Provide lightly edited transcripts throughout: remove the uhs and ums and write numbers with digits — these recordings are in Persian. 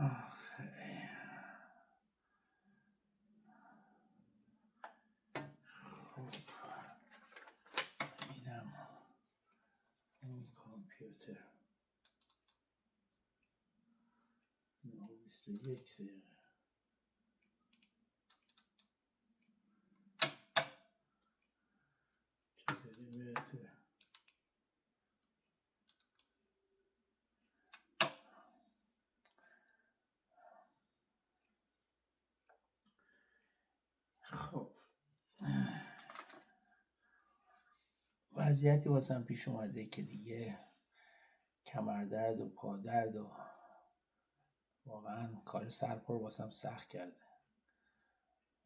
آخه اینم اون کامپیوتر 21 دقیقه چطوری بهتره. خب وضعیتی واسم پیش اومده که دیگه کمردرد و پادرد و واقعا کار سرپر واسم سخت کرده.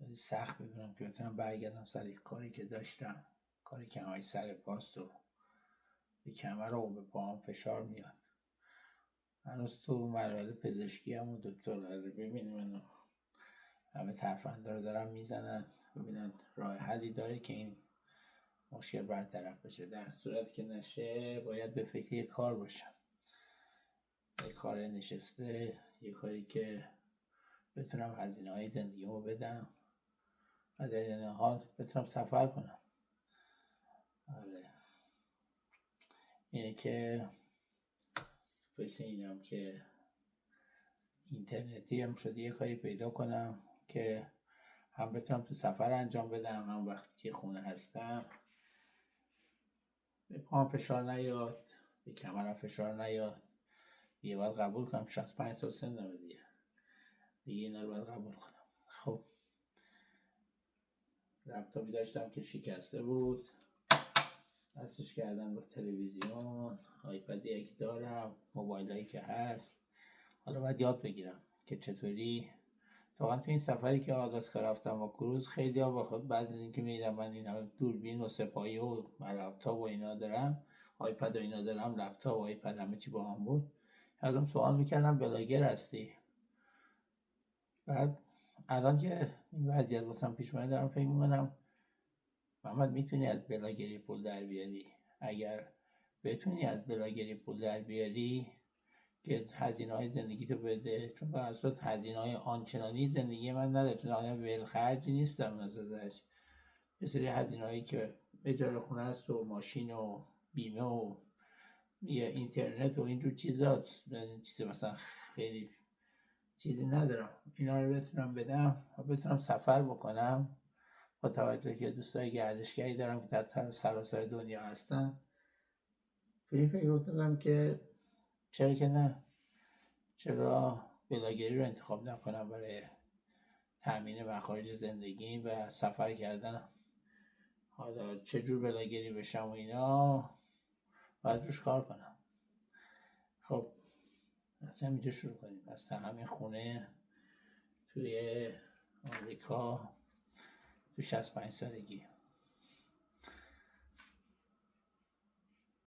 ولی سخت بدونم که بتونم برگردم سر یک کاری که داشتم، کاری که همش سر پاست و به کمر و به پاهم فشار میاد. هنوز تو مراحل پزشکی هم و دکتر قراره ببینیم منو، همه ترفنده رو دارن میزنن ببینن راه حلی داره که این مشکل برطرف بشه. در صورت که نشه باید به فکر یه کار باشم، یه کار نشسته، یه کاری که بتونم هزینه های زندگیمو بدم و در این حال بتونم سفر کنم. آره اینه که فکر اینم که اینترنتی هم شده یه کاری پیدا کنم که هم بتونم تو سفر انجام بدم، هم وقتی که خونه هستم به پام فشار نیاد، به کمرم فشار نیاد. دیگه باید قبول کنم 65 سال سنمه دیگه اینا رو باید قبول کنم. خب لپتاپی داشتم که شکسته بود، دستش کردم با تلویزیون، آیپد یک دارم، موبایل هایی که هست. حالا باید یاد بگیرم که چطوری واقعا تو این سفری که آلاسکا رفتم با کروز خیلی ها با خود بعد از اینکه میدیدم من این همه دوربین و سپایه و لپتاپ و اینا دارم، آیپد و اینا دارم، لپتاپ و آیپد همه چی با هم بود، ازم سوال میکردم بلاگر هستی؟ بعد الان که این وضعیت واسم پیش اومده دارم فکر میکنم محمد میتونی از بلاگری پول در بیاری. اگر بتونی از بلاگری پول در بیاری که هزینه های زندگی تو بده، چون به اساس هزینه های آنچنانی زندگی من نداره، چون آدم ولخرجی نیستم از ازش. یه سری هزینه هایی که اجاره خونه است و ماشین و بیمه و یه اینترنت و اینجور چیزات، چیزی مثلا خیلی چیزی ندارم. اینا رو بتونم بدم و بتونم سفر بکنم، با توجه که دوستای گردشگری دارم که در سراسر دنیا هستن. فکر افتادم که چرا که نه، چرا بلاگری رو انتخاب نکنم برای تأمین مخارج زندگی و سفر کردنم. حالا چجور بلاگری بشم و اینا باید روش کار کنم. خب از همینجا شروع کنیم، از همین خونه توی آمریکا تو 65 سالگی.